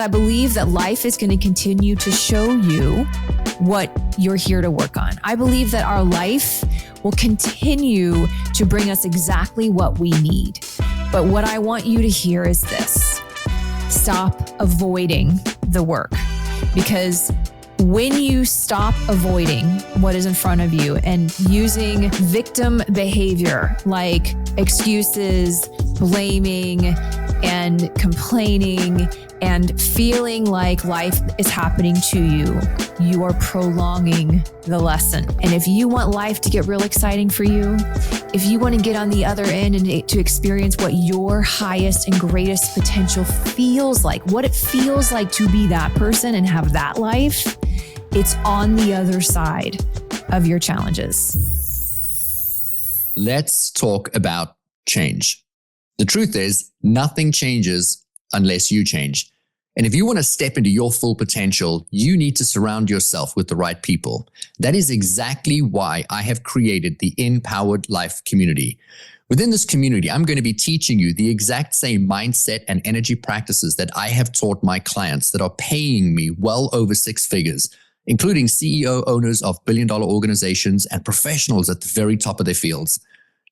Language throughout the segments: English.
I believe that life is going to continue to show you what you're here to work on. I believe that our life will continue to bring us exactly what we need. But what I want you to hear is this: stop avoiding the work. Because when you stop avoiding what is in front of you and using victim behavior like excuses, blaming, and complaining, and feeling like life is happening to you, you are prolonging the lesson. And if you want life to get real exciting for you, if you want to get on the other end and to experience what your highest and greatest potential feels like, what it feels like to be that person and have that life, it's on the other side of your challenges. Let's talk about change. The truth is, nothing changes unless you change. And if you want to step into your full potential, you need to surround yourself with the right people. That is exactly why I have created the InPowered Life community. Within this community, I'm going to be teaching you the exact same mindset and energy practices that I have taught my clients that are paying me well over six figures, including CEO owners of billion-dollar organizations and professionals at the very top of their fields.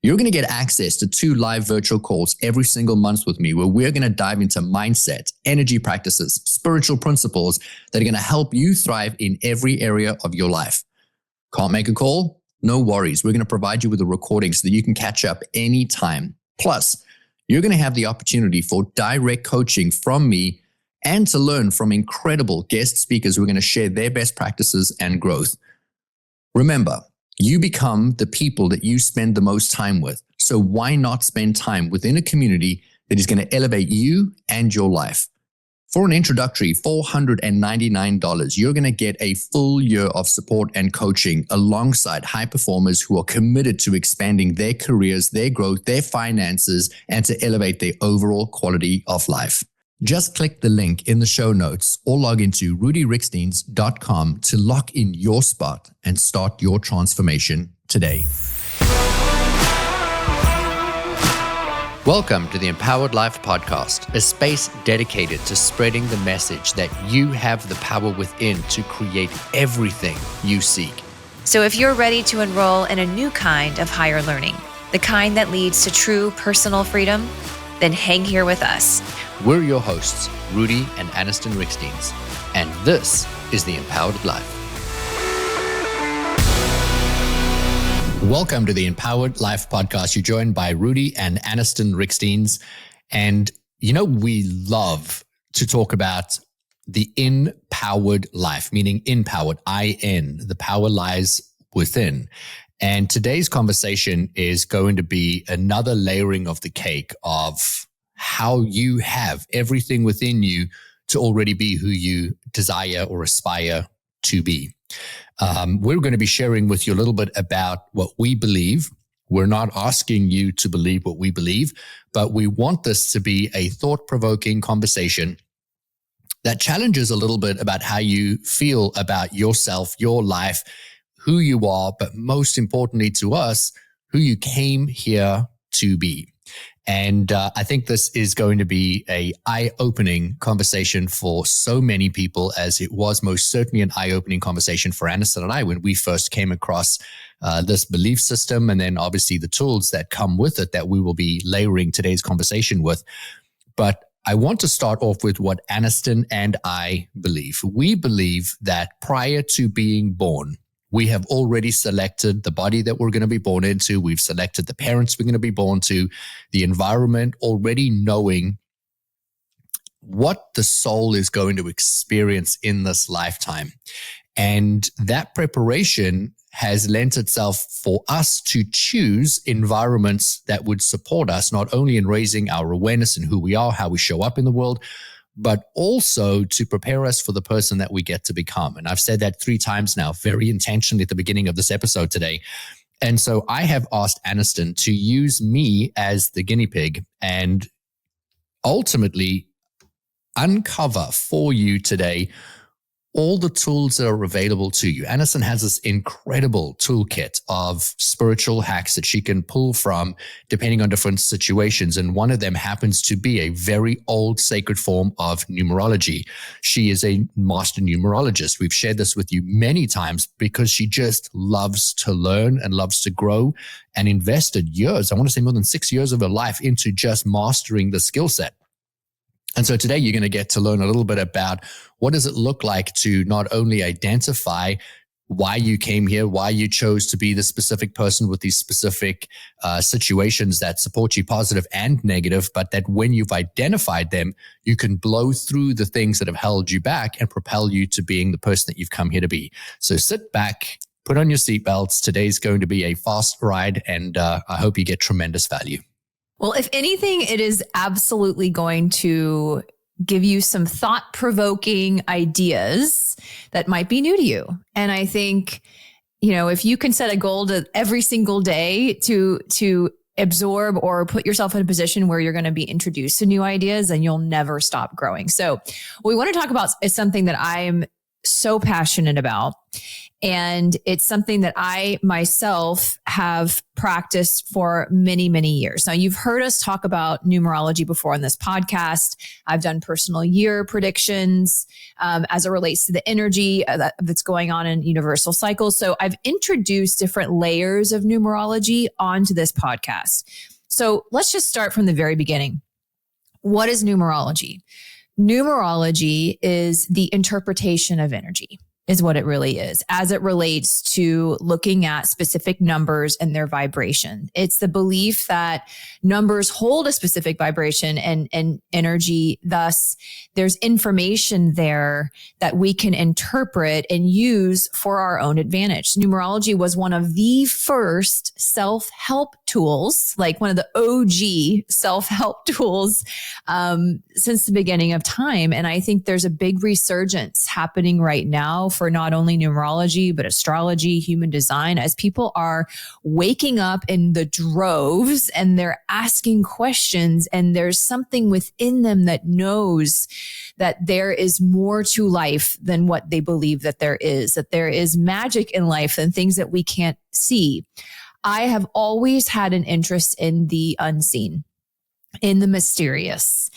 You're going to get access to 2 live virtual calls every single month with me, where we're going to dive into mindset, energy practices, spiritual principles that are going to help you thrive in every area of your life. Can't make a call? No worries. We're going to provide you with a recording so that you can catch up anytime. Plus, you're going to have the opportunity for direct coaching from me and to learn from incredible guest speakers who are going to share their best practices and growth. Remember, you become the people that you spend the most time with. So why not spend time within a community that is going to elevate you and your life? For an introductory $499, you're going to get a full year of support and coaching alongside high performers who are committed to expanding their careers, their growth, their finances, and to elevate their overall quality of life. Just click the link in the show notes or log into rudiricksteins.com to lock in your spot and start your transformation today. Welcome to the InPowered Life Podcast, a space dedicated to spreading the message that you have the power within to create everything you seek. So if you're ready to enroll in a new kind of higher learning, the kind that leads to true personal freedom, then hang here with us. We're your hosts, Rudi and Anniston Rudi, and this is the InPowered Life. Welcome to the InPowered Life Podcast. You're joined by Rudi and Anniston Rudi. And we love to talk about the empowered life, meaning empowered, I-N, the power lies within. And today's conversation is going to be another layering of the cake of how you have everything within you to already be who you desire or aspire to be. We're going to be sharing with you a little bit about what we believe. We're not asking you to believe what we believe, but we want this to be a thought-provoking conversation that challenges a little bit about how you feel about yourself, your life, who you are, but most importantly to us, who you came here to be. And I think this is going to be an eye-opening conversation for so many people, as it was most certainly an eye-opening conversation for Anniston and I when we first came across this belief system, and then obviously the tools that come with it that we will be layering today's conversation with. But I want to start off with what Anniston and I believe. We believe that prior to being born, we have already selected the body that we're going to be born into. We've selected the parents we're going to be born to, the environment, already knowing what the soul is going to experience in this lifetime. And that preparation has lent itself for us to choose environments that would support us, not only in raising our awareness in who we are, how we show up in the world, but also to prepare us for the person that we get to become. And I've said that 3 times now, very intentionally at the beginning of this episode today. And so I have asked Anniston to use me as the guinea pig and ultimately uncover for you today all the tools that are available to you. Anniston has this incredible toolkit of spiritual hacks that she can pull from depending on different situations. And one of them happens to be a very old sacred form of numerology. She is a master numerologist. We've shared this with you many times because she just loves to learn and loves to grow and invested years, I want to say more than 6 years of her life into just mastering the skill set. And so today you're going to get to learn a little bit about what does it look like to not only identify why you came here, why you chose to be the specific person with these specific situations that support you positive and negative, but that when you've identified them, you can blow through the things that have held you back and propel you to being the person that you've come here to be. So sit back, put on your seatbelts. Today's going to be a fast ride, and I hope you get tremendous value. Well, if anything, it is absolutely going to give you some thought-provoking ideas that might be new to you. And I think, if you can set a goal to every single day to absorb or put yourself in a position where you're going to be introduced to new ideas, then you'll never stop growing. So what we want to talk about is something that I'm so passionate about. And it's something that I myself have practiced for many, many years. Now, you've heard us talk about numerology before on this podcast. I've done personal year predictions as it relates to the energy that's going on in universal cycles. So I've introduced different layers of numerology onto this podcast. So let's just start from the very beginning. What is numerology? Numerology is the interpretation of energy, is what it really is, as it relates to looking at specific numbers and their vibration. It's the belief that numbers hold a specific vibration and energy. Thus, there's information there that we can interpret and use for our own advantage. Numerology was one of the first self-help tools, like one of the OG self-help tools since the beginning of time. And I think there's a big resurgence happening right now for not only numerology, but astrology, human design, as people are waking up in the droves and they're asking questions, and there's something within them that knows that there is more to life than what they believe that there is magic in life than things that we can't see. I have always had an interest in the unseen, in the mysterious,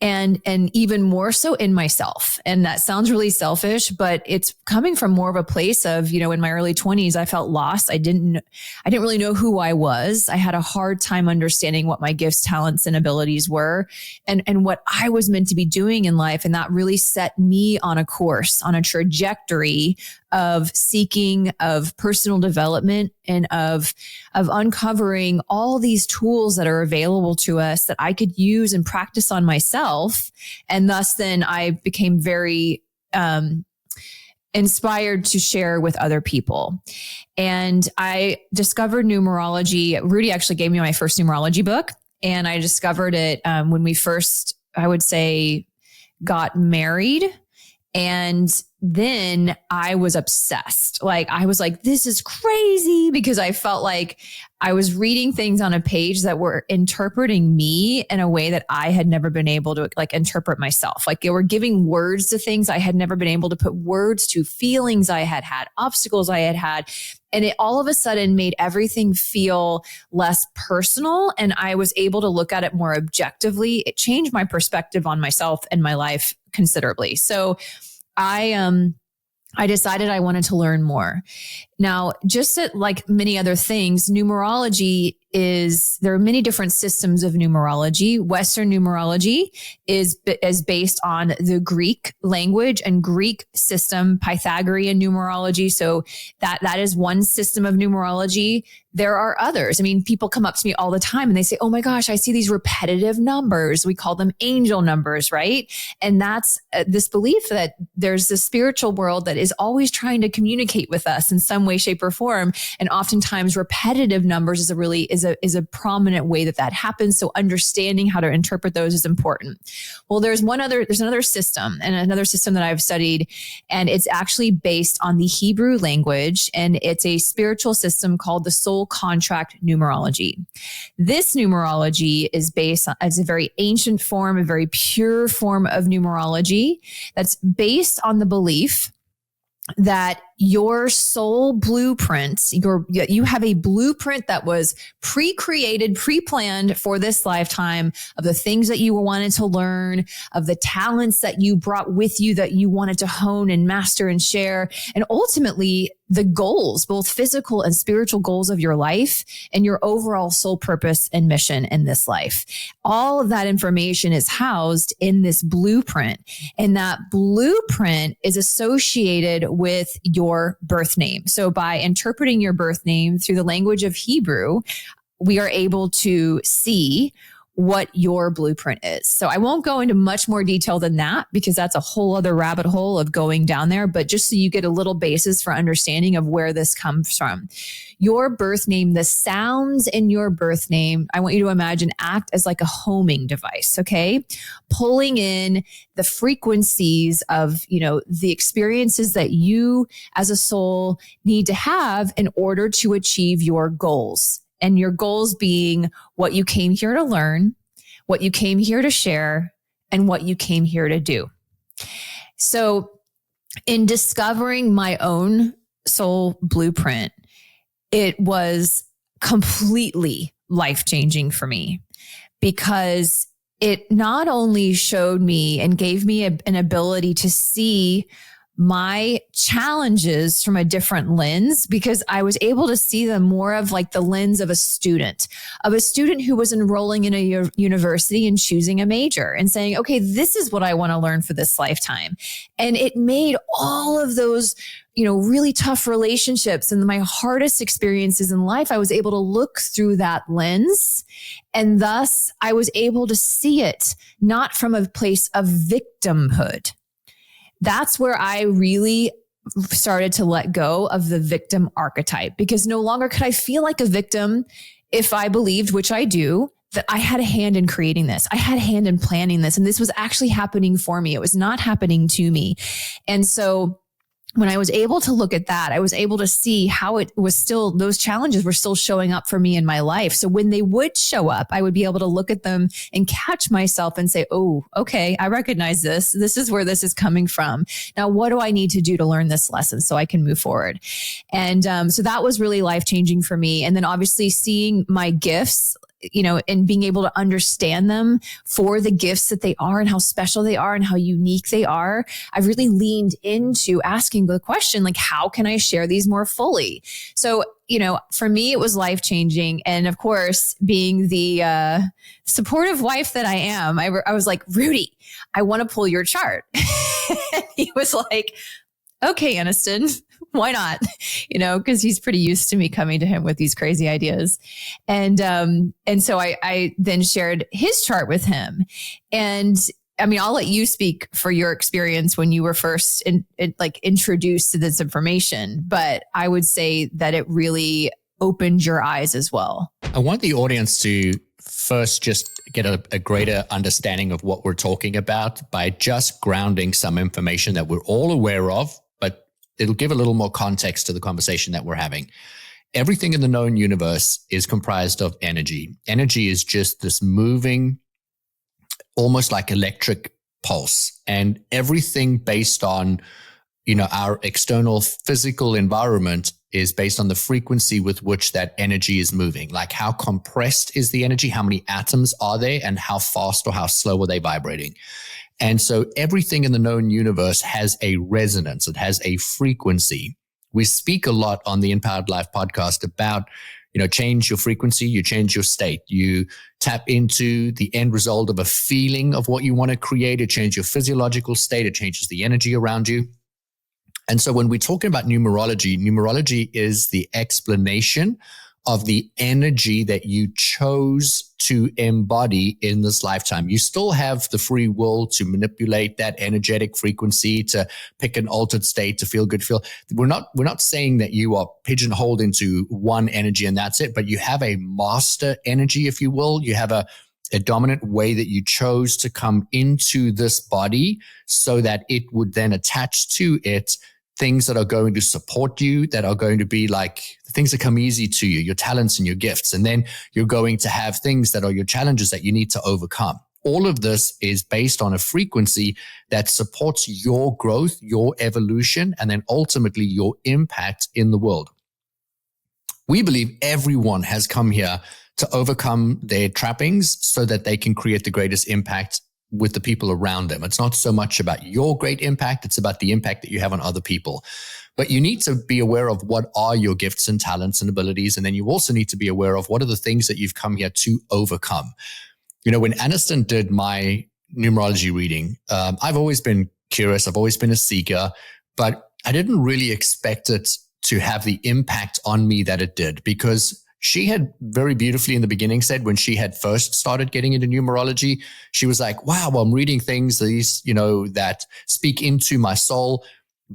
and even more so in myself. And that sounds really selfish, but it's coming from more of a place of, in my early 20s, I felt lost. I didn't really know who I was. I had a hard time understanding what my gifts, talents, and abilities were, and what I was meant to be doing in life. And that really set me on a course, on a trajectory of seeking, of personal development, and of uncovering all these tools that are available to us that I could use and practice on myself. And thus then I became very inspired to share with other people. And I discovered numerology. Rudi actually gave me my first numerology book, and I discovered it when we first, I would say, got married. And then I was obsessed. I was like, this is crazy, because I felt like I was reading things on a page that were interpreting me in a way that I had never been able to interpret myself. They were giving words to things I had never been able to put words to, feelings I had had, obstacles I had had. And it all of a sudden made everything feel less personal. And I was able to look at it more objectively. It changed my perspective on myself and my life considerably. So I decided I wanted to learn more. Now, just like many other things, numerology there are many different systems of numerology. Western numerology is based on the Greek language and Greek system, Pythagorean numerology. So that is one system of numerology. There are others. I mean, people come up to me all the time and they say, oh my gosh, I see these repetitive numbers. We call them angel numbers, right? And that's this belief that there's this spiritual world that is always trying to communicate with us in some way, shape, or form. And oftentimes repetitive numbers is a prominent way that happens. So understanding how to interpret those is important. Well, there's another system, and another system that I've studied, and it's actually based on the Hebrew language, and it's a spiritual system called the Soul Contract Numerology. This numerology is based on, as a very ancient form, a very pure form of numerology that's based on the belief that your soul blueprint, you have a blueprint that was pre-created, pre-planned for this lifetime of the things that you wanted to learn, of the talents that you brought with you that you wanted to hone and master and share, and ultimately the goals, both physical and spiritual goals of your life and your overall soul purpose and mission in this life. All of that information is housed in this blueprint, and that blueprint is associated with your birth name. So by interpreting your birth name through the language of Hebrew, we are able to see what your blueprint is. So I won't go into much more detail than that because that's a whole other rabbit hole of going down there. But just so you get a little basis for understanding of where this comes from. Your birth name, the sounds in your birth name, I want you to imagine act as like a homing device, okay? Pulling in the frequencies of, the experiences that you as a soul need to have in order to achieve your goals. And your goals being what you came here to learn, what you came here to share, and what you came here to do. So in discovering my own soul blueprint, it was completely life-changing for me because it not only showed me and gave me an ability to see my challenges from a different lens, because I was able to see them more of like the lens of a student who was enrolling in a university and choosing a major and saying, okay, this is what I want to learn for this lifetime. And it made all of those, really tough relationships and my hardest experiences in life, I was able to look through that lens. And thus I was able to see it not from a place of victimhood. That's where I really started to let go of the victim archetype, because no longer could I feel like a victim if I believed, which I do, that I had a hand in creating this. I had a hand in planning this. And this was actually happening for me. It was not happening to me. And so when I was able to look at that, I was able to see how it was still, those challenges were still showing up for me in my life. So when they would show up, I would be able to look at them and catch myself and say, oh, okay, I recognize this. This is where this is coming from. Now, what do I need to do to learn this lesson so I can move forward? And so that was really life-changing for me. And then obviously seeing my gifts, and being able to understand them for the gifts that they are and how special they are and how unique they are. I've really leaned into asking the question, like, how can I share these more fully? So, for me, it was life-changing. And of course, being the supportive wife that I am, I was like, Rudi, I want to pull your chart. And he was like, okay, Anniston, why not? Because he's pretty used to me coming to him with these crazy ideas. And so I then shared his chart with him. And I mean, I'll let you speak for your experience when you were first introduced to this information, but I would say that it really opened your eyes as well. I want the audience to first just get a greater understanding of what we're talking about by just grounding some information that we're all aware of, but it'll give a little more context to the conversation that we're having. Everything in the known universe is comprised of energy. Energy is just this moving, almost like electric pulse, and everything based on, our external physical environment is based on the frequency with which that energy is moving. Like how compressed is the energy? How many atoms are there? And how fast or how slow are they vibrating? And so everything in the known universe has a resonance. It has a frequency. We speak a lot on the InPowered Life podcast about, change your frequency, you change your state, you tap into the end result of a feeling of what you want to create, it changes your physiological state, it changes the energy around you. And so when we're talking about numerology is the explanation of the energy that you chose to embody in this lifetime. You still have the free will to manipulate that energetic frequency, to pick an altered state, to feel good, We're not saying that you are pigeonholed into one energy and that's it, but you have a master energy, if you will. You have a dominant way that you chose to come into this body so that it would then attach to it things that are going to support you, that are going to be like things that come easy to you, your talents and your gifts. And then you're going to have things that are your challenges that you need to overcome. all of this is based on a frequency that supports your growth, your evolution, and then ultimately your impact in the world. We believe everyone has come here to overcome their trappings so that they can create the greatest impact with the people around them. It's not so much about your great impact, it's about the impact that you have on other people. But you need to be aware of what are your gifts and talents and abilities. And then you also need to be aware of what are the things that you've come here to overcome. You know, when Anniston did my numerology reading, I've always been curious. I've always been a seeker, but I didn't really expect it to have the impact on me that it did, because she had very beautifully in the beginning said when she had first started getting into numerology, she was like, wow, I'm reading things, these, you know, that speak into my soul,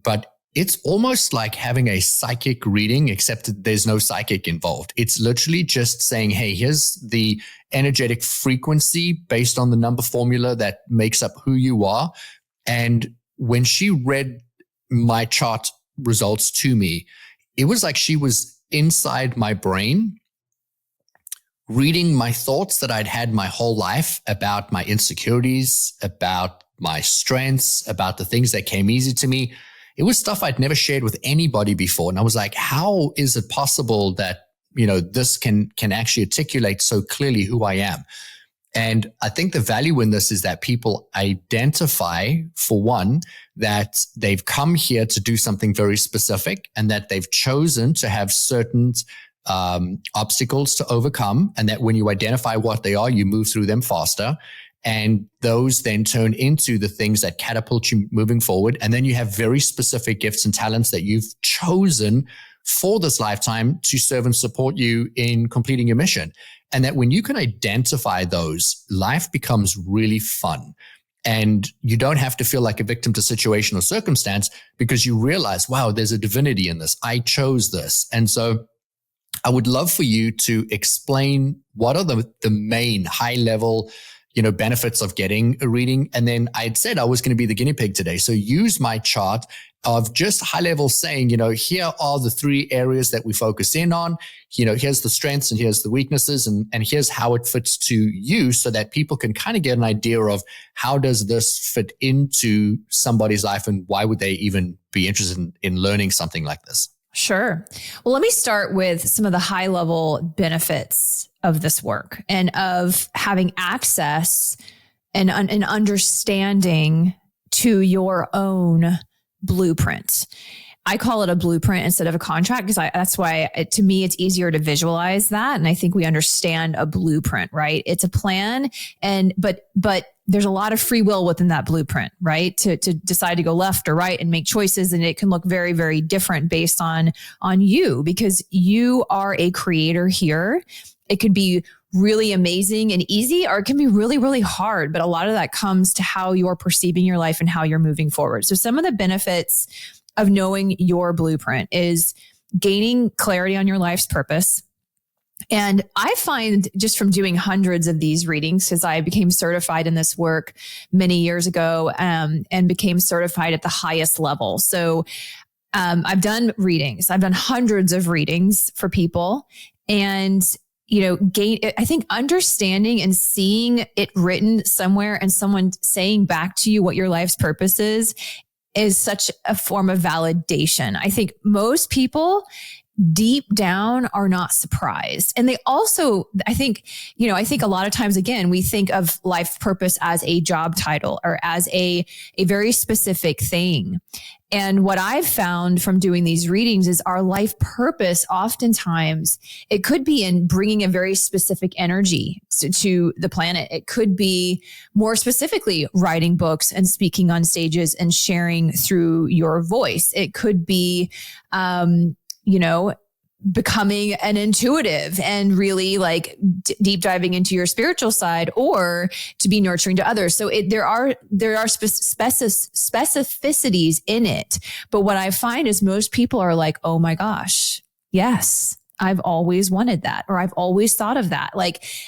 but it's almost like having a psychic reading, except that there's no psychic involved. It's literally just saying, hey, here's the energetic frequency based on the number formula that makes up who you are. And when she read my chart results to me, it was like she was inside my brain, reading my thoughts that I'd had my whole life about my insecurities, about my strengths, about the things that came easy to me. It was stuff I'd never shared with anybody before. And I was like, how is it possible that, you know, this can actually articulate so clearly who I am? And I think the value in this is that people identify, for one, that they've come here to do something very specific and that they've chosen to have certain obstacles to overcome. And that when you identify what they are, you move through them faster. And those then turn into the things that catapult you moving forward. And then you have very specific gifts and talents that you've chosen for this lifetime to serve and support you in completing your mission. And that when you can identify those, life becomes really fun. And you don't have to feel like a victim to situation or circumstance, because you realize, wow, there's a divinity in this. I chose this. And so I would love for you to explain what are the main high level, you know, benefits of getting a reading. And then I'd said I was going to be the guinea pig today. So use my chart of just high level saying, you know, here are the 3 areas that we focus in on. You know, here's the strengths and here's the weaknesses, and here's how it fits to you, so that people can kind of get an idea of how does this fit into somebody's life and why would they even be interested in learning something like this? Sure. Well, let me start with some of the high level benefits of this work and of having access and an understanding to your own blueprint. I call it a blueprint instead of a contract, because that's why to me, it's easier to visualize that. And I think we understand a blueprint, right? It's a plan, but there's a lot of free will within that blueprint, right? To decide to go left or right and make choices. And it can look very, very different based on you, because you are a creator here. It could be really amazing and easy, or it can be really, really hard. But a lot of that comes to how you're perceiving your life and how you're moving forward. So some of the benefits of knowing your blueprint is gaining clarity on your life's purpose. And I find, just from doing hundreds of these readings, because I became certified in this work many years ago, and became certified at the highest level. So I've done readings. I've done hundreds of readings for people, and I think understanding and seeing it written somewhere and someone saying back to you what your life's purpose is such a form of validation. I think most people deep down are not surprised. And they also, I think a lot of times, again, we think of life purpose as a job title or as a very specific thing. And what I've found from doing these readings is our life purpose, oftentimes, it could be in bringing a very specific energy to the planet. It could be more specifically writing books and speaking on stages and sharing through your voice. It could be, becoming an intuitive and really like deep diving into your spiritual side, or to be nurturing to others. So there are specificities in it. But what I find is most people are like, oh my gosh, yes, I've always wanted that, or I've always thought of that.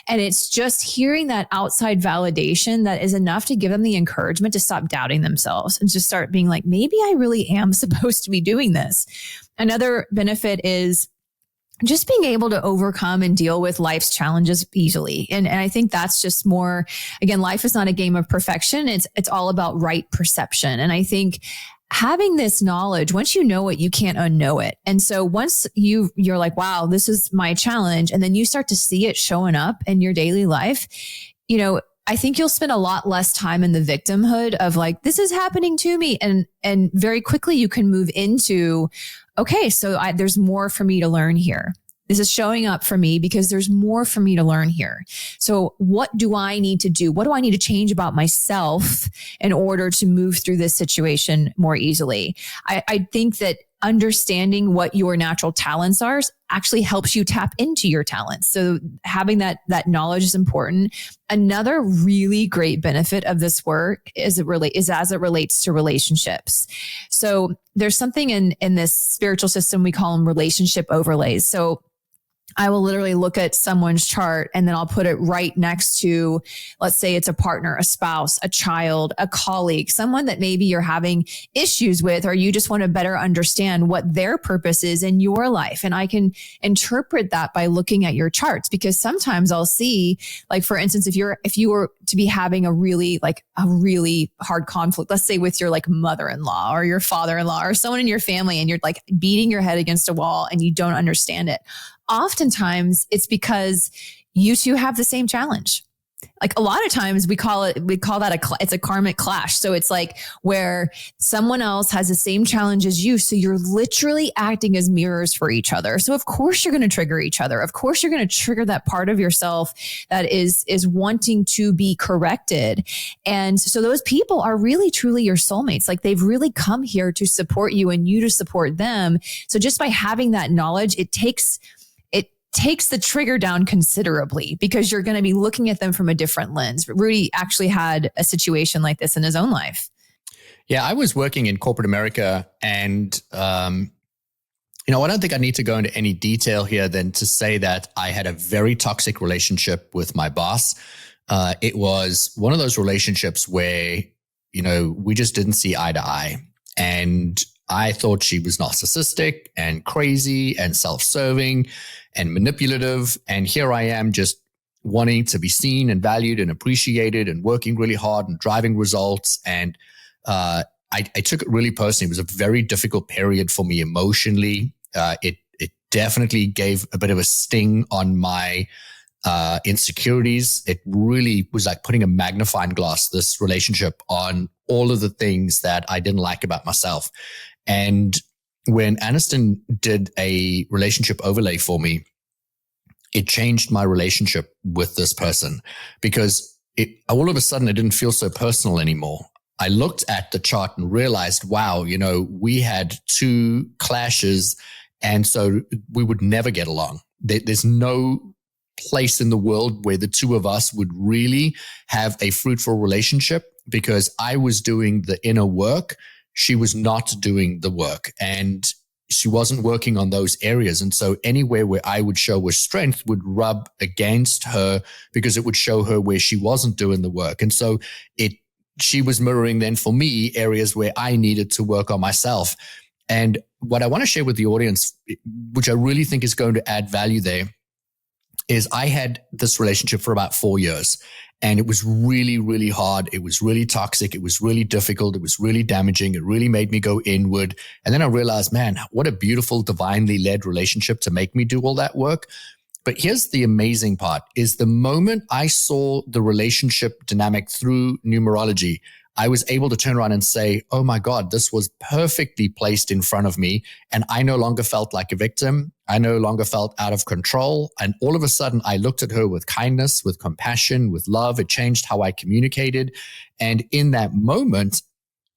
And it's just hearing that outside validation that is enough to give them the encouragement to stop doubting themselves and just start being like, maybe I really am supposed to be doing this. Another benefit is just being able to overcome and deal with life's challenges easily. And I think that's just more, again, life is not a game of perfection. It's all about right perception. And I think having this knowledge, once you know it, you can't unknow it. And so once you're like, wow, this is my challenge. And then you start to see it showing up in your daily life, I think you'll spend a lot less time in the victimhood of like, this is happening to me. And very quickly you can move into, okay, so there's more for me to learn here. This is showing up for me because there's more for me to learn here. So what do I need to do? What do I need to change about myself in order to move through this situation more easily? I think that understanding what your natural talents are actually helps you tap into your talents. So having that knowledge is important. Another really great benefit of this work is as it relates to relationships. So there's something in this spiritual system, we call them relationship overlays. So I will literally look at someone's chart and then I'll put it right next to, let's say it's a partner, a spouse, a child, a colleague, someone that maybe you're having issues with, or you just want to better understand what their purpose is in your life. And I can interpret that by looking at your charts, because sometimes I'll see, like, for instance, if you were to be having a really hard conflict, let's say with your like mother-in-law or your father-in-law or someone in your family, and you're like beating your head against a wall and you don't understand it. Oftentimes it's because you two have the same challenge. Like a lot of times we call that it's a karmic clash. So it's like where someone else has the same challenge as you. So you're literally acting as mirrors for each other. So of course you're going to trigger each other. Of course you're going to trigger that part of yourself that is wanting to be corrected. And so those people are really, truly your soulmates. Like they've really come here to support you and you to support them. So just by having that knowledge, it takes the trigger down considerably, because you're going to be looking at them from a different lens. Rudi actually had a situation like this in his own life. Yeah, I was working in corporate America, and I don't think I need to go into any detail here than to say that I had a very toxic relationship with my boss. It was one of those relationships where, we just didn't see eye to eye. And I thought she was narcissistic and crazy and self-serving and manipulative. And here I am just wanting to be seen and valued and appreciated and working really hard and driving results. And I took it really personally. It was a very difficult period for me emotionally. It definitely gave a bit of a sting on my insecurities. It really was like putting a magnifying glass, this relationship, on all of the things that I didn't like about myself. And when Anniston did a relationship overlay for me, it changed my relationship with this person, because all of a sudden it didn't feel so personal anymore. I looked at the chart and realized, wow, we had two clashes, and so we would never get along. There's no place in the world where the two of us would really have a fruitful relationship, because I was doing the inner work. She was not doing the work, and she wasn't working on those areas. And so anywhere where I would show her strength would rub against her, because it would show her where she wasn't doing the work. And so she was mirroring then for me areas where I needed to work on myself. And what I want to share with the audience, which I really think is going to add value there, is I had this relationship for about 4 years, and it was really, really hard. It was really toxic. It was really difficult. It was really damaging. It really made me go inward. And then I realized, man, what a beautiful, divinely led relationship to make me do all that work. But here's the amazing part, is the moment I saw the relationship dynamic through numerology, I was able to turn around and say, oh my God, this was perfectly placed in front of me. And I no longer felt like a victim. I no longer felt out of control. And all of a sudden, I looked at her with kindness, with compassion, with love. It changed how I communicated. And in that moment,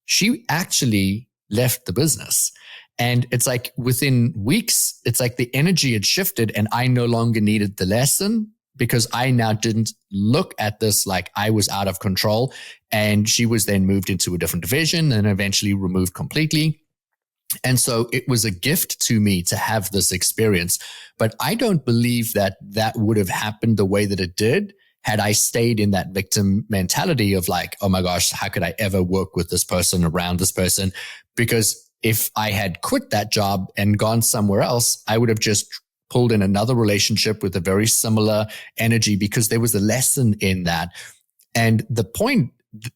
she actually left the business. And it's like within weeks, it's like the energy had shifted, and I no longer needed the lesson, because I now didn't look at this like I was out of control. And she was then moved into a different division and eventually removed completely. And so it was a gift to me to have this experience. But I don't believe that would have happened the way that it did had I stayed in that victim mentality of like, oh my gosh, how could I ever work with this person, around this person? Because if I had quit that job and gone somewhere else, I would have just pulled in another relationship with a very similar energy because there was a lesson in that. And the point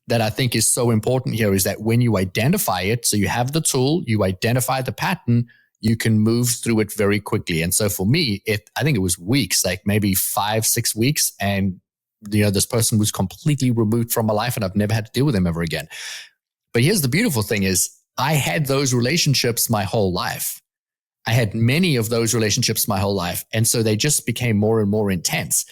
that I think is so important here is that when you identify it, so you have the tool, you identify the pattern, you can move through it very quickly. And so for me, I think it was weeks, like maybe 5-6 weeks. And, this person was completely removed from my life and I've never had to deal with them ever again. But here's the beautiful thing is I had those relationships my whole life. I had many of those relationships my whole life. And so they just became more and more intense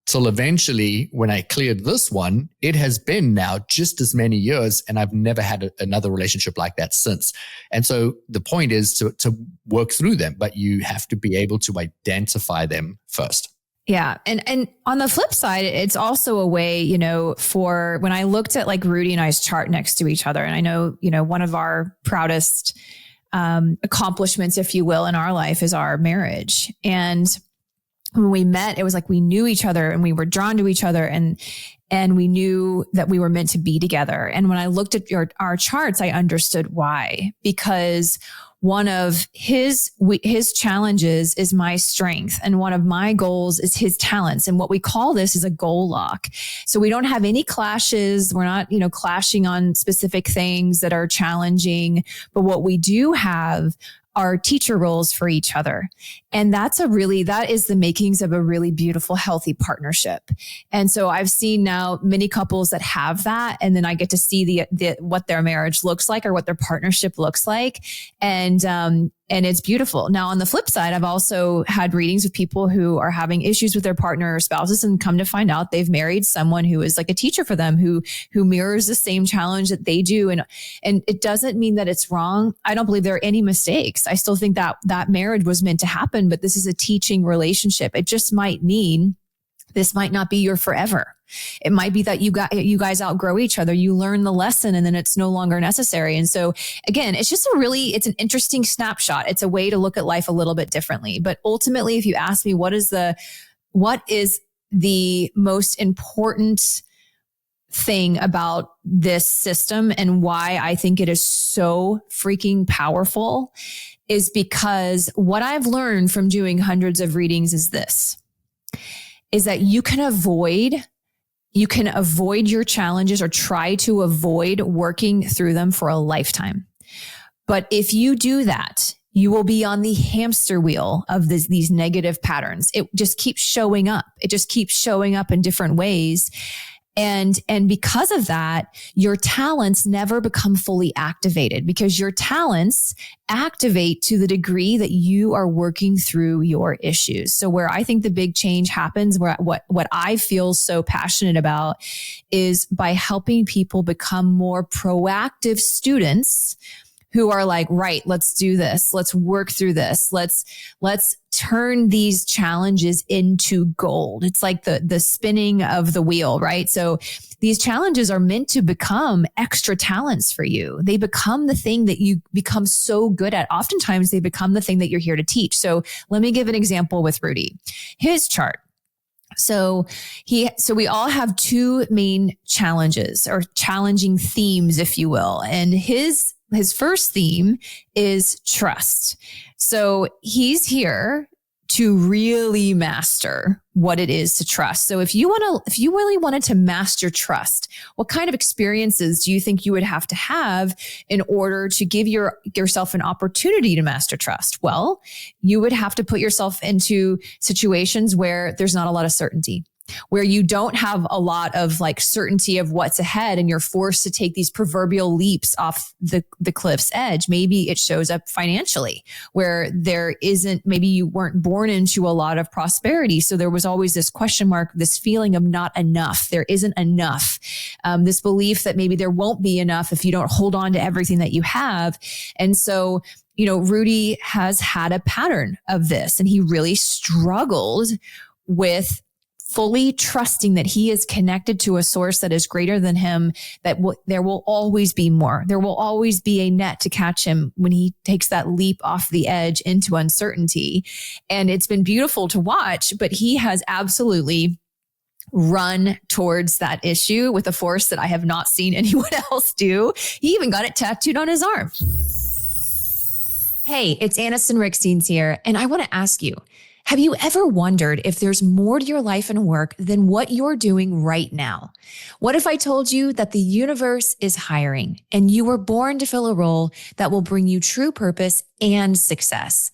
till eventually when I cleared this one, it has been now just as many years and I've never had another relationship like that since. And so the point is to work through them, but you have to be able to identify them first. Yeah. And on the flip side, it's also a way, for when I looked at like Rudi and I's chart next to each other, and I know, one of our proudest accomplishments, if you will, in our life is our marriage. And when we met, it was like we knew each other and we were drawn to each other and we knew that we were meant to be together. And when I looked at our charts, I understood why, because one of his challenges is my strength. And one of my goals is his talents. And what we call this is a goal lock. So we don't have any clashes. We're not, clashing on specific things that are challenging. But what we do have are teacher roles for each other. And that is the makings of a really beautiful, healthy partnership. And so I've seen now many couples that have that. And then I get to see what their marriage looks like or what their partnership looks like. And it's beautiful. Now, on the flip side, I've also had readings with people who are having issues with their partner or spouses and come to find out they've married someone who is like a teacher for them, who mirrors the same challenge that they do. And it doesn't mean that it's wrong. I don't believe there are any mistakes. I still think that marriage was meant to happen, but this is a teaching relationship. It just might mean this might not be your forever. It might be that you guys outgrow each other. You learn the lesson and then it's no longer necessary. And so again, it's just it's an interesting snapshot. It's a way to look at life a little bit differently. But ultimately, if you ask me, what is the most important thing about this system and why I think it is so freaking powerful is because what I've learned from doing hundreds of readings is that you can avoid your challenges or try to avoid working through them for a lifetime. But if you do that, you will be on the hamster wheel of these negative patterns. It just keeps showing up. It just keeps showing up in different ways. And because of that, your talents never become fully activated because your talents activate to the degree that you are working through your issues. So where I think the big change happens, where what I feel so passionate about is by helping people become more proactive students who are like, right, let's do this. Let's work through this. Let's turn these challenges into gold. It's like the spinning of the wheel, right? So these challenges are meant to become extra talents for you. They become the thing that you become so good at. Oftentimes they become the thing that you're here to teach. So let me give an example with Rudi. His chart. So we all have two main challenges or challenging themes, if you will. And his first theme is trust. So he's here to really master what it is to trust. So if you really wanted to master trust, what kind of experiences do you think you would have to have in order to give yourself an opportunity to master trust? Well, you would have to put yourself into situations where there's not a lot of certainty, where you don't have a lot of like certainty of what's ahead and you're forced to take these proverbial leaps off the cliff's edge. Maybe it shows up financially where maybe you weren't born into a lot of prosperity. So there was always this question mark, this feeling of not enough. There isn't enough. This belief that maybe there won't be enough if you don't hold on to everything that you have. And so, Rudi has had a pattern of this and he really struggled with fully trusting that he is connected to a source that is greater than him, that there will always be more. There will always be a net to catch him when he takes that leap off the edge into uncertainty. And it's been beautiful to watch, but he has absolutely run towards that issue with a force that I have not seen anyone else do. He even got it tattooed on his arm. Hey, it's Anniston Rudi here. And I want to ask you, Have you ever wondered if there's more to your life and work than what you're doing right now? What if I told you that the universe is hiring and you were born to fill a role that will bring you true purpose and success?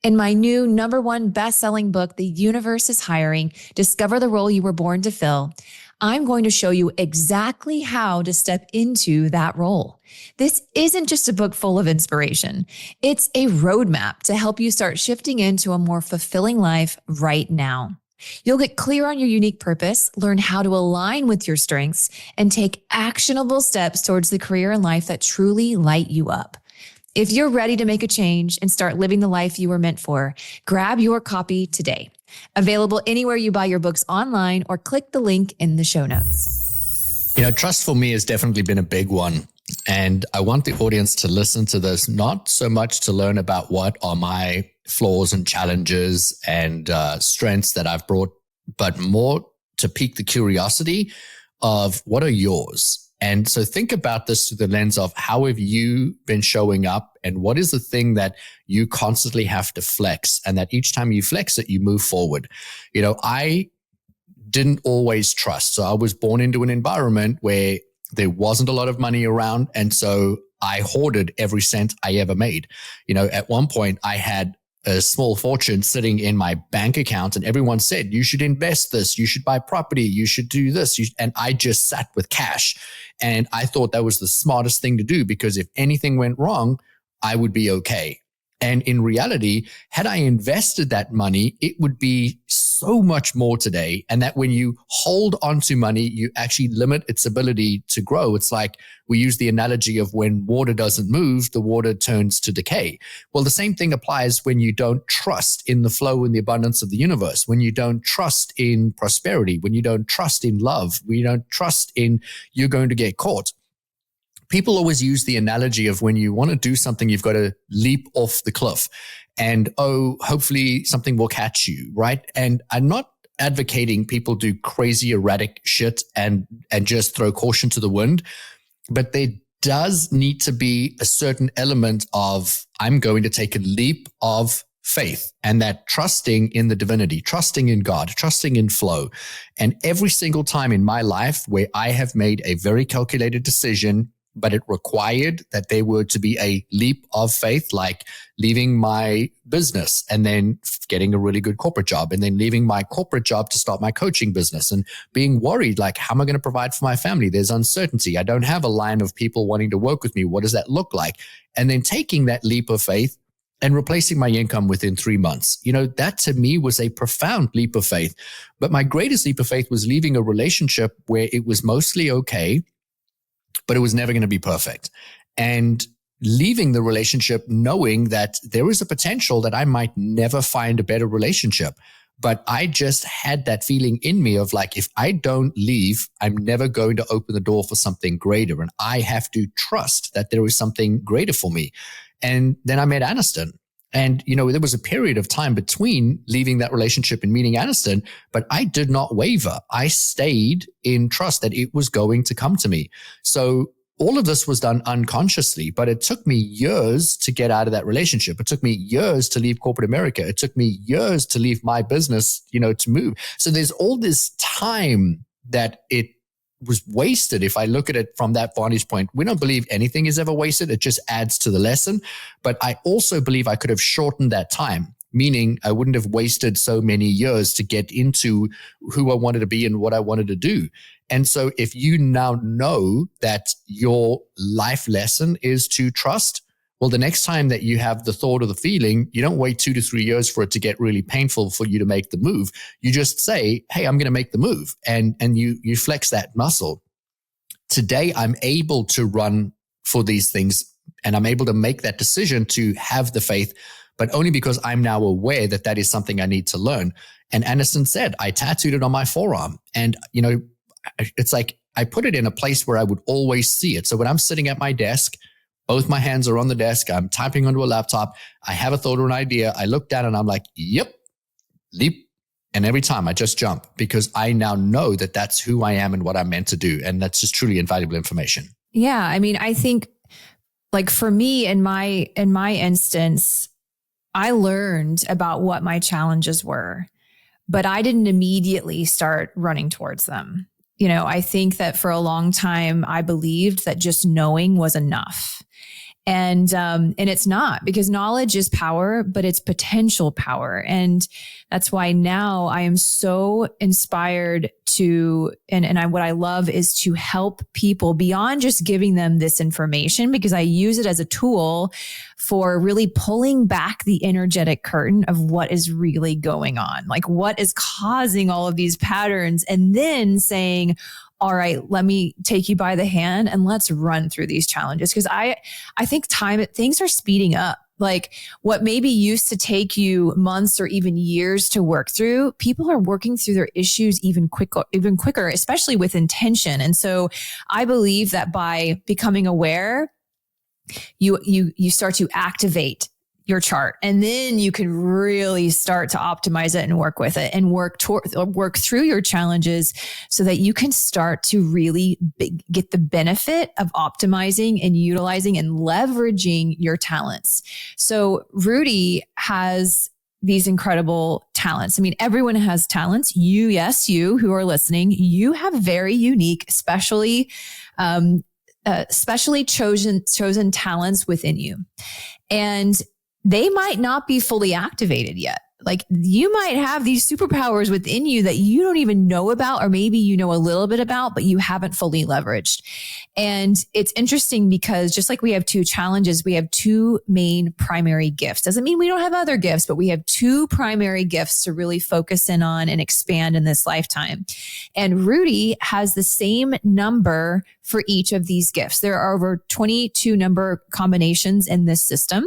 In my new #1 best-selling book, The Universe is Hiring, Discover the Role You Were Born to Fill, I'm going to show you exactly how to step into that role. This isn't just a book full of inspiration. It's a roadmap to help you start shifting into a more fulfilling life right now. You'll get clear on your unique purpose, learn how to align with your strengths, and take actionable steps towards the career and life that truly light you up. If you're ready to make a change and start living the life you were meant for, grab your copy today. Available anywhere you buy your books online or click the link in the show notes. Trust for me has definitely been a big one. And I want the audience to listen to this, not so much to learn about what are my flaws and challenges and strengths that I've brought, but more to pique the curiosity of what are yours. And so think about this through the lens of how have you been showing up and what is the thing that you constantly have to flex, and that each time you flex it, you move forward. I didn't always trust. So I was born into an environment where there wasn't a lot of money around. And so I hoarded every cent I ever made. At one point I had a small fortune sitting in my bank account and everyone said, you should invest this, you should buy property, you should do this. And I just sat with cash. And I thought that was the smartest thing to do, because if anything went wrong, I would be okay. And in reality, had I invested that money, it would be so much more today. And that when you hold onto money, you actually limit its ability to grow. It's like we use the analogy of when water doesn't move, the water turns to decay. Well, the same thing applies when you don't trust in the flow and the abundance of the universe, when you don't trust in prosperity, when you don't trust in love, when you don't trust in you're going to get caught. People always use the analogy of when you want to do something, you've got to leap off the cliff and, hopefully something will catch you, right? And I'm not advocating people do crazy, erratic shit and just throw caution to the wind, but there does need to be a certain element of, I'm going to take a leap of faith, and that trusting in the divinity, trusting in God, trusting in flow. And every single time in my life where I have made a very calculated decision, but it required that there were to be a leap of faith, like leaving my business and then getting a really good corporate job, and then leaving my corporate job to start my coaching business, and being worried, like, how am I going to provide for my family? There's uncertainty. I don't have a line of people wanting to work with me. What does that look like? And then taking that leap of faith and replacing my income within 3 months. That to me was a profound leap of faith. But my greatest leap of faith was leaving a relationship where it was mostly okay, but it was never going to be perfect. And leaving the relationship knowing that there is a potential that I might never find a better relationship. But I just had that feeling in me of like, if I don't leave, I'm never going to open the door for something greater. And I have to trust that there is something greater for me. And then I met Anniston. And, there was a period of time between leaving that relationship and meeting Anniston, but I did not waver. I stayed in trust that it was going to come to me. So all of this was done unconsciously, but it took me years to get out of that relationship. It took me years to leave corporate America. It took me years to leave my business, to move. So there's all this time that it was wasted. If I look at it from that vantage point, we don't believe anything is ever wasted. It just adds to the lesson. But I also believe I could have shortened that time, meaning I wouldn't have wasted so many years to get into who I wanted to be and what I wanted to do. And so if you now know that your life lesson is to trust, well, the next time that you have the thought or the feeling, you don't wait 2 to 3 years for it to get really painful for you to make the move. You just say, hey, I'm going to make the move. And you flex that muscle. Today, I'm able to run for these things, and I'm able to make that decision to have the faith, but only because I'm now aware that that is something I need to learn. And Anniston said, I tattooed it on my forearm. And, it's like I put it in a place where I would always see it. So when I'm sitting at my desk, both my hands are on the desk. I'm typing onto a laptop. I have a thought or an idea. I look down and I'm like, yep, leap. And every time I just jump, because I now know that that's who I am and what I'm meant to do. And that's just truly invaluable information. Yeah. I mean, I think like for me in my instance, I learned about what my challenges were, but I didn't immediately start running towards them. I think that for a long time, I believed that just knowing was enough. And it's not, because knowledge is power, but it's potential power. And that's why now I am so inspired to, what I love is to help people beyond just giving them this information, because I use it as a tool for really pulling back the energetic curtain of what is really going on, like what is causing all of these patterns, and then saying, all right, let me take you by the hand and let's run through these challenges. Because I think things are speeding up. Like what maybe used to take you months or even years to work through, people are working through their issues even quicker, especially with intention. And so I believe that by becoming aware, you start to activate your chart, and then you can really start to optimize it and work with it and work through your challenges so that you can start to really get the benefit of optimizing and utilizing and leveraging your talents. So Rudi has these incredible talents. I mean, everyone has talents. You who are listening, you have very unique, specially chosen talents within you. And they might not be fully activated yet. Like you might have these superpowers within you that you don't even know about, or maybe you know a little bit about, but you haven't fully leveraged. And it's interesting because just like we have two challenges, we have two main primary gifts. Doesn't mean we don't have other gifts, but we have two primary gifts to really focus in on and expand in this lifetime. And Rudi has the same number for each of these gifts. There are over 22 number combinations in this system.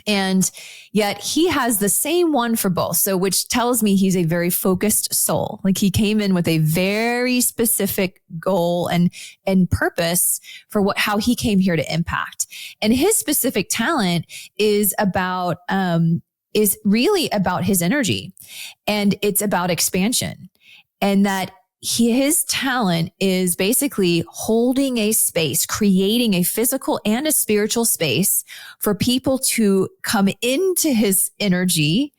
And yet he has the same one for both. So which tells me he's a very focused soul. Like he came in with a very specific goal and purpose for how he came here to impact. And his specific talent is really about his energy, and it's about expansion, and that his talent is basically holding a space, creating a physical and a spiritual space for people to come into his energy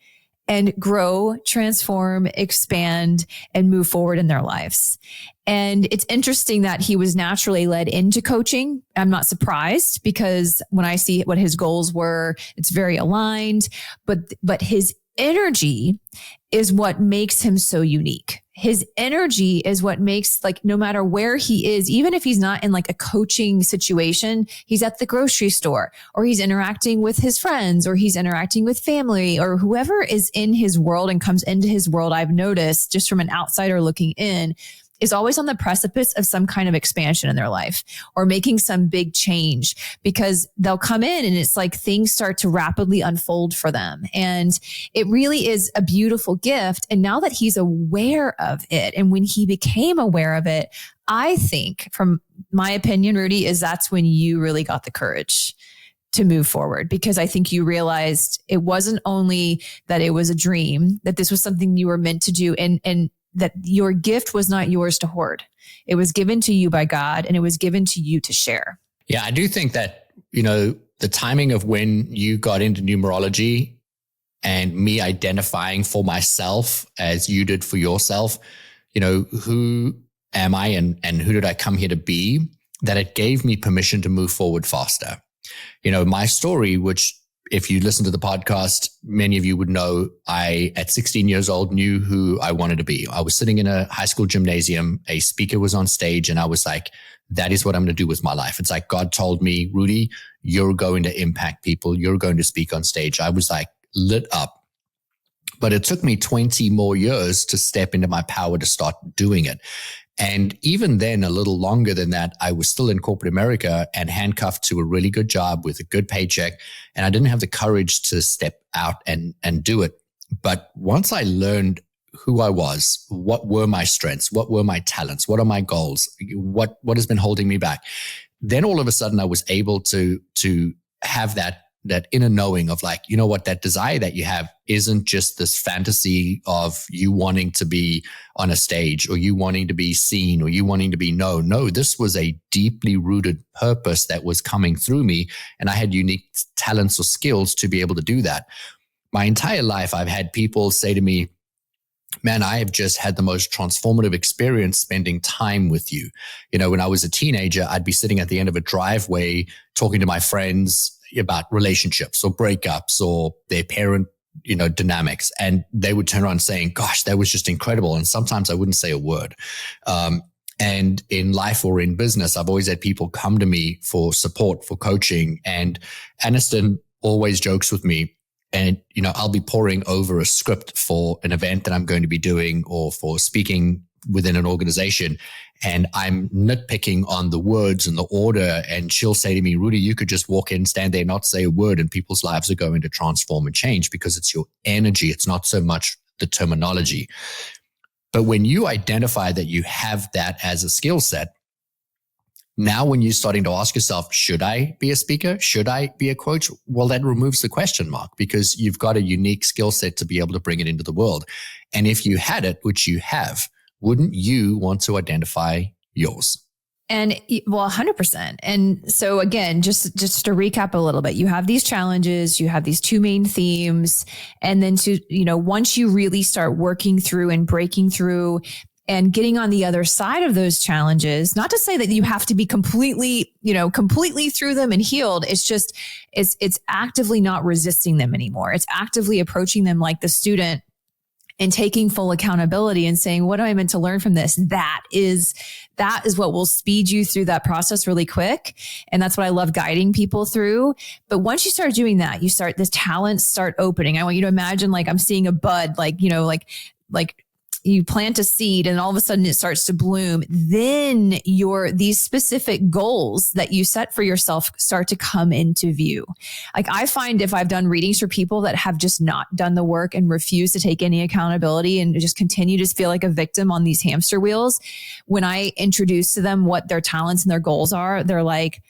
and grow, transform, expand, and move forward in their lives. And it's interesting that he was naturally led into coaching. I'm not surprised, because when I see what his goals were, it's very aligned, but his energy is what makes him so unique. His energy is what makes, like, no matter where he is, even if he's not in like a coaching situation, he's at the grocery store, or he's interacting with his friends, or he's interacting with family, or whoever is in his world and comes into his world, I've noticed just from an outsider looking in, is always on the precipice of some kind of expansion in their life or making some big change, because they'll come in and it's like things start to rapidly unfold for them. And it really is a beautiful gift. And now that he's aware of it, and when he became aware of it, I think, from my opinion, Rudi, is that's when you really got the courage to move forward, because I think you realized it wasn't only that it was a dream, that this was something you were meant to do, and that your gift was not yours to hoard. It was given to you by God, and it was given to you to share. Yeah, I do think that, the timing of when you got into numerology and me identifying for myself as you did for yourself, who am I and who did I come here to be, that it gave me permission to move forward faster. My story, which, if you listen to the podcast, many of you would know, I, at 16 years old, knew who I wanted to be. I was sitting in a high school gymnasium. A speaker was on stage, and I was like, that is what I'm going to do with my life. It's like God told me, Rudi, you're going to impact people. You're going to speak on stage. I was like lit up. But it took me 20 more years to step into my power to start doing it. And even then, a little longer than that, I was still in corporate America and handcuffed to a really good job with a good paycheck. And I didn't have the courage to step out and do it. But once I learned who I was, what were my strengths, what were my talents, what are my goals, what has been holding me back, then all of a sudden I was able to have that inner knowing of like, what, that desire that you have isn't just this fantasy of you wanting to be on a stage, or you wanting to be seen, or you wanting to be known. No, this was a deeply rooted purpose that was coming through me, and I had unique talents or skills to be able to do that. my entire life, I've had people say to me, man, I have just had the most transformative experience spending time with you. You know, when I was a teenager, I'd be sitting at the end of a driveway talking to my friends about relationships or breakups or their parent, dynamics. And they would turn around saying, gosh, that was just incredible. And sometimes I wouldn't say a word. And in life or in business, I've always had people come to me for support, for coaching. And Anniston always jokes with me. And, I'll be poring over a script for an event that I'm going to be doing or for speaking within an organization. And I'm nitpicking on the words and the order. And she'll say to me, Rudi, you could just walk in, stand there, not say a word, and people's lives are going to transform and change because it's your energy. It's not so much the terminology. But when you identify that you have that as a skill set, now when you're starting to ask yourself, should I be a speaker? Should I be a coach? Well, that removes the question mark because you've got a unique skill set to be able to bring it into the world. And if you had it, which you have, wouldn't you want to identify yours? And 100%. And so again, just to recap a little bit, you have these challenges, you have these two main themes. And then once you really start working through and breaking through and getting on the other side of those challenges, not to say that you have to be completely through them and healed. It's just, it's actively not resisting them anymore. It's actively approaching them like the student and taking full accountability and saying, what am I meant to learn from this? That is what will speed you through that process really quick. And that's what I love guiding people through. But once you start doing that, the talents start opening. I want you to imagine like I'm seeing a bud, like you plant a seed and all of a sudden it starts to bloom. Then these specific goals that you set for yourself start to come into view. Like I find if I've done readings for people that have just not done the work and refuse to take any accountability and just continue to feel like a victim on these hamster wheels, when I introduce to them what their talents and their goals are, they're like,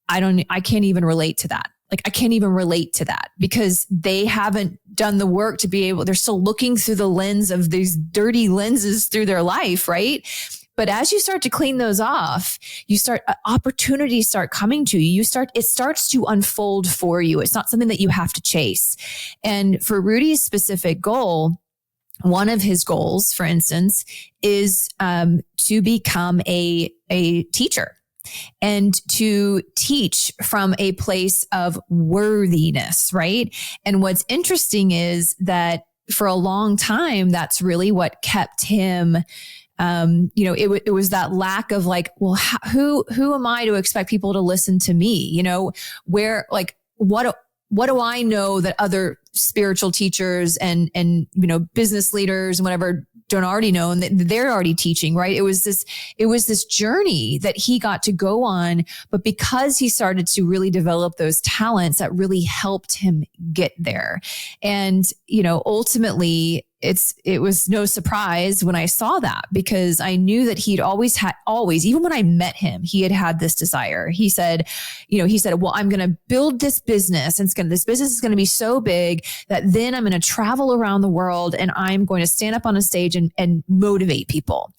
I can't even relate to that. Like, I can't even relate to that because they haven't done the work to be able, they're still looking through the lens of these dirty lenses through their life, right? But as you start to clean those off, opportunities start coming to you. It starts to unfold for you. It's not something that you have to chase. And for Rudi's specific goal, one of his goals, for instance, is to become a teacher. And to teach from a place of worthiness, right? And what's interesting is that for a long time, that's really what kept him, it was that lack of like, well, who am I to expect people to listen to me? What do I know that other spiritual teachers and business leaders and whatever don't already know and they're already teaching, right? It was this journey that he got to go on, but because he started to really develop those talents, that really helped him get there. And, ultimately it was no surprise when I saw that because I knew that he'd always, even when I met him, he had this desire. He said, well, I'm going to build this business and this business is going to be so big that then I'm going to travel around the world and I'm going to stand up on a stage and motivate people.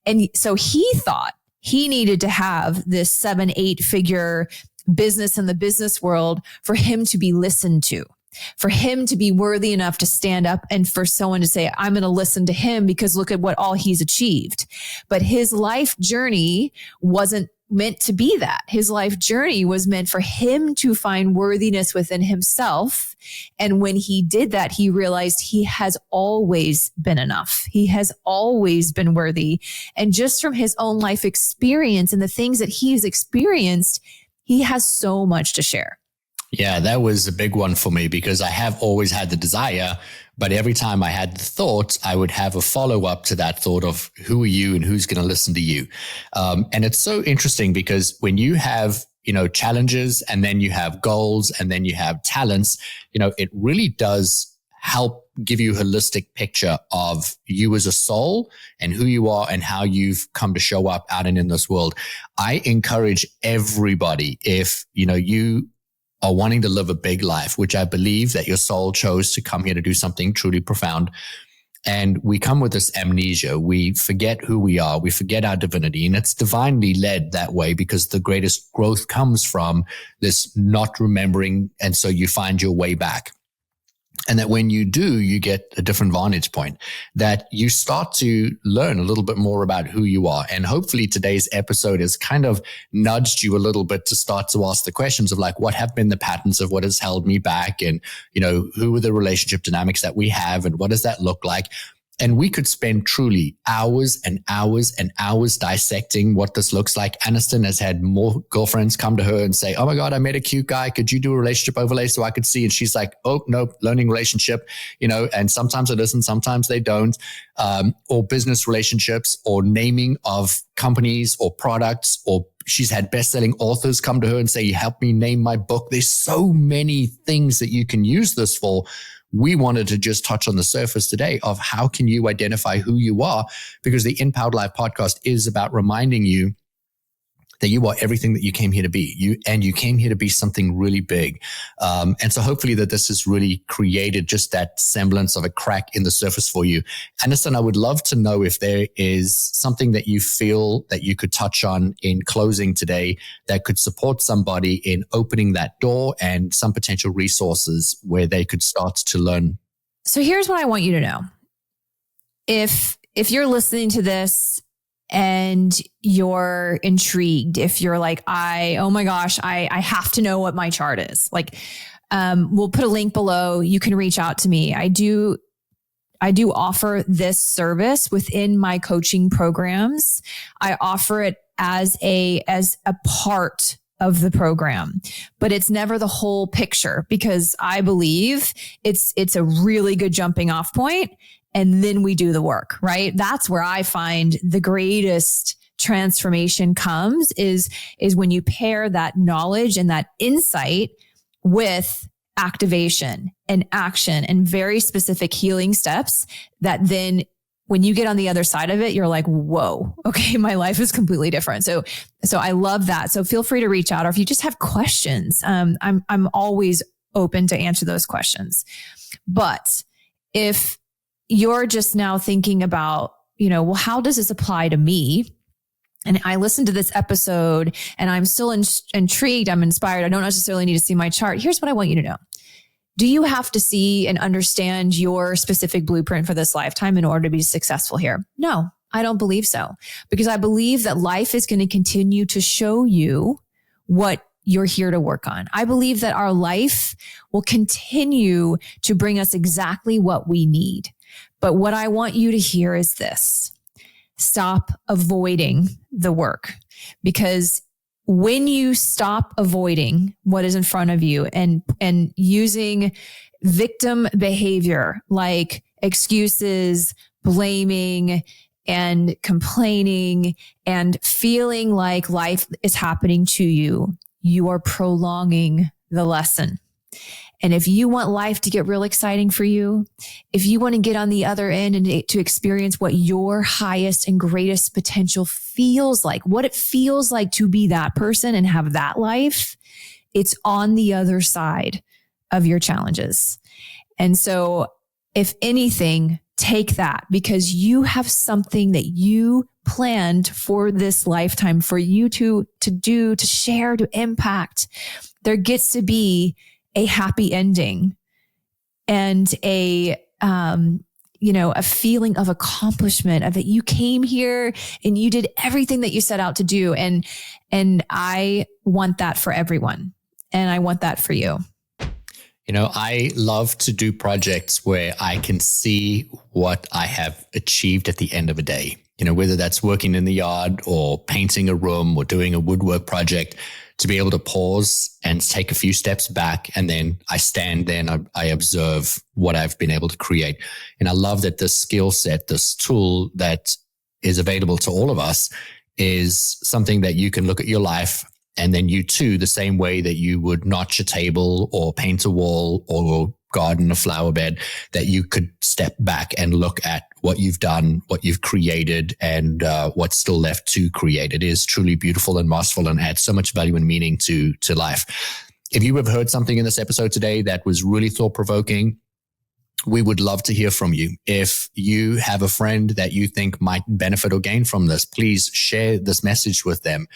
And so he thought he needed to have this 7-8 figure business in the business world for him to be listened to, for him to be worthy enough to stand up and for someone to say, I'm going to listen to him because look at what all he's achieved. But his life journey wasn't meant to be that. His life journey was meant for him to find worthiness within himself. And when he did that, he realized he has always been enough. He has always been worthy. And just from his own life experience and the things that he's experienced, he has so much to share. Yeah, that was a big one for me because I have always had the desire, but every time I had the thought, I would have a follow-up to that thought of who are you and who's going to listen to you. And it's so interesting because when you have, challenges and then you have goals and then you have talents, it really does help give you a holistic picture of you as a soul and who you are and how you've come to show up out and in this world. I encourage everybody, if, you are wanting to live a big life, which I believe that your soul chose to come here to do something truly profound. And we come with this amnesia. We forget who we are. We forget our divinity. And it's divinely led that way because the greatest growth comes from this not remembering. And so you find your way back. And that when you do, you get a different vantage point, that you start to learn a little bit more about who you are. And hopefully today's episode has kind of nudged you a little bit to start to ask the questions of like, what have been the patterns of what has held me back? And, who are the relationship dynamics that we have? And what does that look like? And we could spend truly hours and hours and hours dissecting what this looks like. Anniston has had more girlfriends come to her and say, oh my God, I met a cute guy. Could you do a relationship overlay so I could see? And she's like, oh, no, learning relationship, and sometimes it isn't, sometimes they don't, or business relationships or naming of companies or products, or she's had best-selling authors come to her and say, help me name my book. There's so many things that you can use this for. We wanted to just touch on the surface today of how can you identify who you are, because the InPowered Life podcast is about reminding you that you are everything that you came here to be. You came here to be something really big. And so hopefully that this has really created just that semblance of a crack in the surface for you. Anniston, I would love to know if there is something that you feel that you could touch on in closing today that could support somebody in opening that door and some potential resources where they could start to learn. So here's what I want you to know. If you're listening to this and you're intrigued, if you're like, oh my gosh, I have to know what my chart is. Like, we'll put a link below. You can reach out to me. I do offer this service within my coaching programs. I offer it as a part of the program, but it's never the whole picture, because I believe it's a really good jumping off point. And then we do the work, right? That's where I find the greatest transformation comes is when you pair that knowledge and that insight with activation and action and very specific healing steps that then when you get on the other side of it, you're like, whoa, okay, my life is completely different. So I love that. So feel free to reach out, or if you just have questions, I'm always open to answer those questions. But if you're just now thinking about, well, how does this apply to me? And I listened to this episode and I'm still intrigued. I'm inspired. I don't necessarily need to see my chart. Here's what I want you to know. Do you have to see and understand your specific blueprint for this lifetime in order to be successful here? No, I don't believe so, because I believe that life is going to continue to show you what you're here to work on. I believe that our life will continue to bring us exactly what we need. But what I want you to hear is this: stop avoiding the work, because when you stop avoiding what is in front of you and using victim behavior like excuses, blaming, and complaining, and feeling like life is happening to you, you are prolonging the lesson. And if you want life to get real exciting for you, if you want to get on the other end and to experience what your highest and greatest potential feels like, what it feels like to be that person and have that life, it's on the other side of your challenges. And so if anything, take that, because you have something that you planned for this lifetime for you to do, to share, to impact. There gets to be a happy ending and a feeling of accomplishment, of that you came here and you did everything that you set out to do. And I want that for everyone. And I want that for you. I love to do projects where I can see what I have achieved at the end of a day, whether that's working in the yard or painting a room or doing a woodwork project, to be able to pause and take a few steps back. And then I stand there and I observe what I've been able to create. And I love that this skill set, this tool that is available to all of us, is something that you can look at your life, and then you too, the same way that you would notch a table or paint a wall or garden a flower bed, that you could step back and look at what you've done, what you've created, and what's still left to create. It is truly beautiful and masterful and adds so much value and meaning to life. If you have heard something in this episode today that was really thought-provoking, we would love to hear from you. If you have a friend that you think might benefit or gain from this, please share this message with them.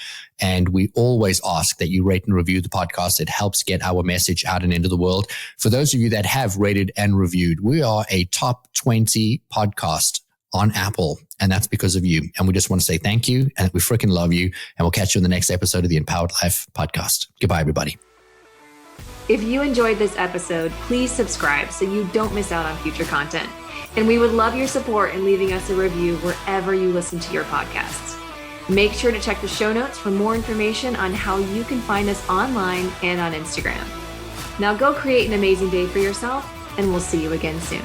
And we always ask that you rate and review the podcast. It helps get our message out and into the world. For those of you that have rated and reviewed, we are a top 20 podcast on Apple, and that's because of you. And we just want to say thank you, and we freaking love you. And we'll catch you in the next episode of the InPowered Life Podcast. Goodbye, everybody. If you enjoyed this episode, please subscribe so you don't miss out on future content. And we would love your support in leaving us a review wherever you listen to your podcasts. Make sure to check the show notes for more information on how you can find us online and on Instagram. Now go create an amazing day for yourself, and we'll see you again soon.